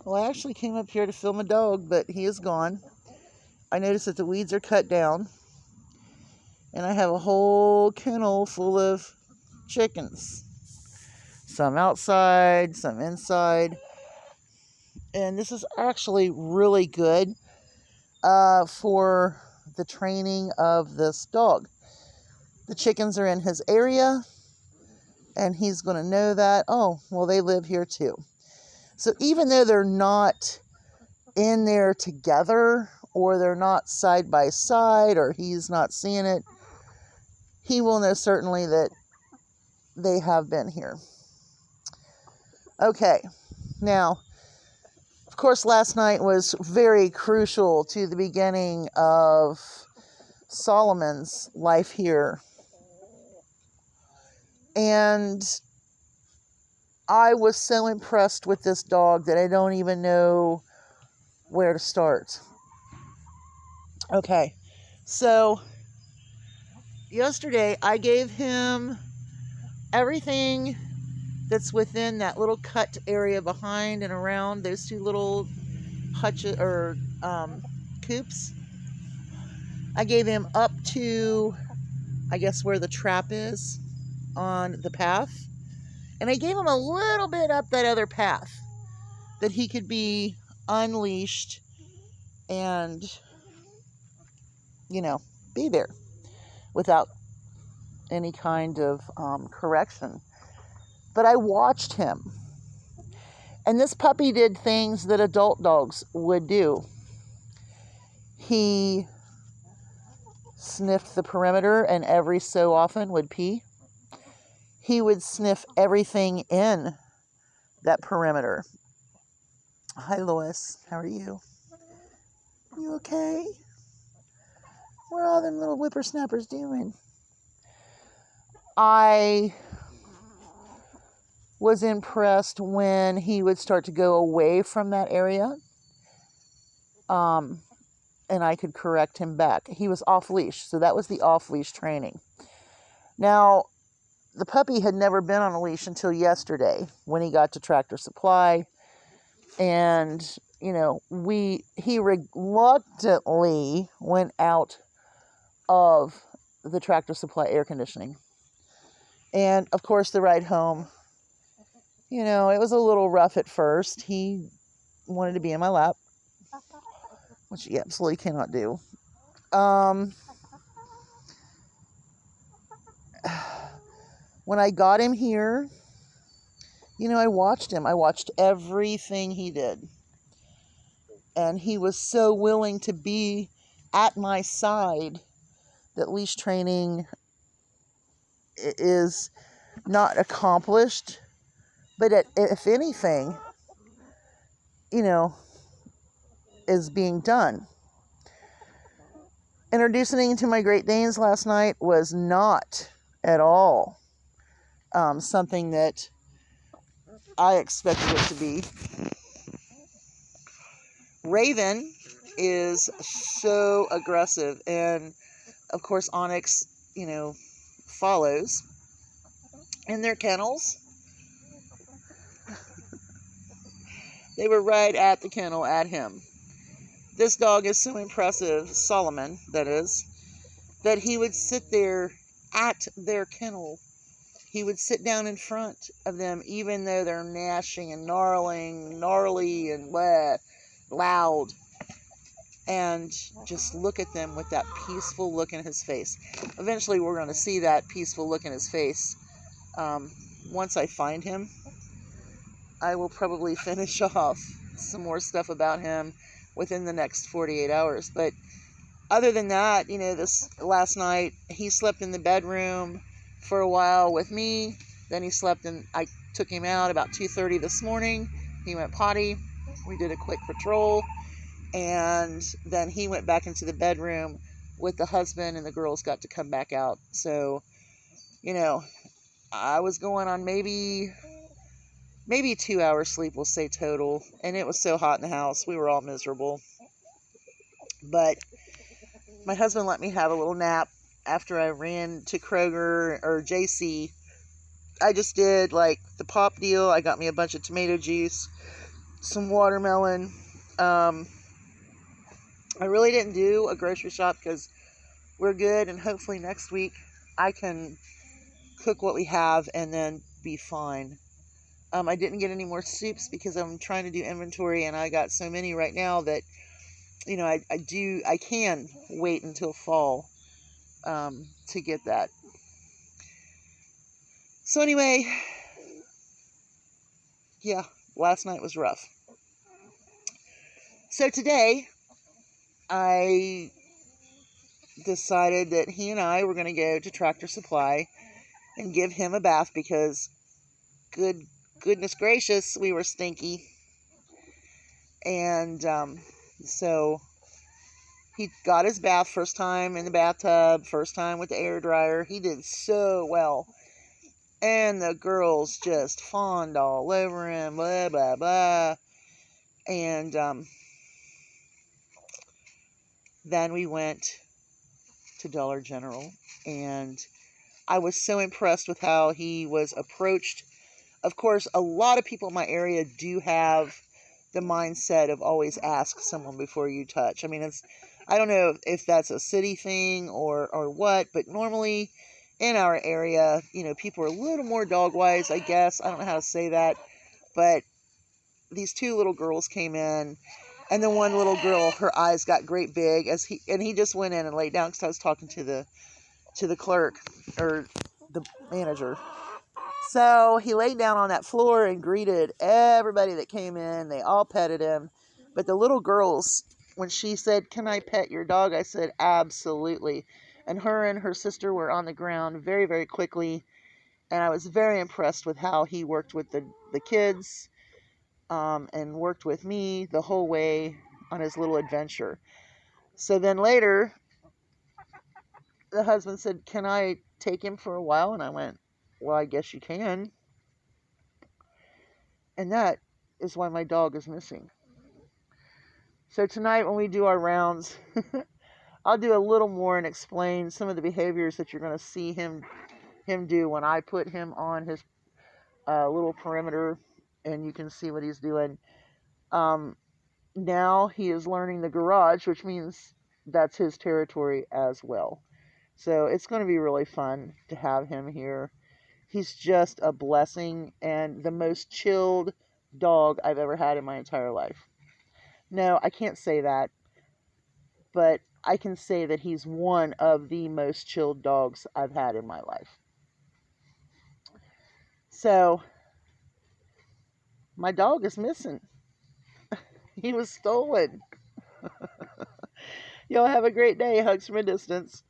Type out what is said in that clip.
Well, I actually came up here to film a dog, but he is gone. I noticed that the weeds are cut down, and I have a whole kennel full of chickens. Some outside, some inside. And this is actually really good for the training of this dog. The chickens are in his area, and he's going to know that, oh, well, they live here too. So even though they're not in there together, or they're not side by side, or he's not seeing it, he will know certainly that they have been here. Okay, now, of course, last night was very crucial to the beginning of Solomon's life here. And I was so impressed with this dog that I don't even know where to start. Okay, so yesterday I gave him everything that's within that little cut area behind and around those two little hutches or coops. I gave him up to, I guess, where the trap is on the path. And I gave him a little bit up that other path that he could be unleashed and, be there without any kind of correction. But I watched him. And this puppy did things that adult dogs would do. He sniffed the perimeter and every so often would pee. He would sniff everything in that perimeter. Hi, Lois. How are you? You okay? What are all them little whippersnappers doing? I was impressed when he would start to go away from that area. And I could correct him back. He was off leash, so that was the off leash training. Now, the puppy had never been on a leash until yesterday when he got to Tractor Supply. And, he reluctantly went out of the Tractor Supply air conditioning. And, of course, the ride home, it was a little rough at first. He wanted to be in my lap, which he absolutely cannot do. When I got him here, I watched him. I watched everything he did. And he was so willing to be at my side that leash training is not accomplished. But if anything, is being done. Introducing to my Great Danes last night was not at all something that I expected it to be. Raven is so aggressive, and of course Onyx, follows in their kennels. They were right at the kennel at him. This dog is so impressive, Solomon, that is, that he would sit there at their kennel. He would sit down in front of them, even though they're gnashing and gnarly and loud, and just look at them with that peaceful look in his face. Eventually, we're going to see that peaceful look in his face. Once I find him, I will probably finish off some more stuff about him within the next 48 hours. But other than that, this last night, he slept in the bedroom for a while with me. Then I took him out about 2:30 this morning. He went potty. We did a quick patrol. And then he went back into the bedroom with the husband, and the girls got to come back out. So, I was going on maybe 2 hours sleep, we'll say, total. And it was so hot in the house. We were all miserable. But my husband let me have a little nap after I ran to Kroger or JC. I just did like the pop deal. I got me a bunch of tomato juice, some watermelon. I really didn't do a grocery shop because we're good, and hopefully next week I can cook what we have and then be fine. I didn't get any more soups because I'm trying to do inventory, and I got so many right now that I can wait until fall to get that. So anyway, yeah, last night was rough. So today I decided that he and I were going to go to Tractor Supply and give him a bath because goodness gracious, we were stinky. And so he got his bath, first time in the bathtub, first time with the air dryer. He did so well. And the girls just fawned all over him, blah, blah, blah. And then we went to Dollar General, and I was so impressed with how he was approached. Of course, a lot of people in my area do have the mindset of always ask someone before you touch. I mean, I don't know if that's a city thing or what, but normally in our area, people are a little more dog wise, I guess. I don't know how to say that, but these two little girls came in, and the one little girl, her eyes got great big he just went in and laid down because I was talking to the clerk or the manager. So he laid down on that floor and greeted everybody that came in. They all petted him. But the little girls, when she said, "Can I pet your dog?" I said, "Absolutely." And her sister were on the ground very, very quickly. And I was very impressed with how he worked with the kids and worked with me the whole way on his little adventure. So then later, the husband said, "Can I take him for a while?" And I went, "Well, I guess you can." And that is why my dog is missing. So tonight when we do our rounds, I'll do a little more and explain some of the behaviors that you're going to see him do when I put him on his little perimeter, and you can see what he's doing. Now he is learning the garage, which means that's his territory as well. So it's going to be really fun to have him here. He's just a blessing and the most chilled dog I've ever had in my entire life. No, I can't say that, but I can say that he's one of the most chilled dogs I've had in my life. So, my dog is missing. He was stolen. Y'all have a great day. Hugs from a distance.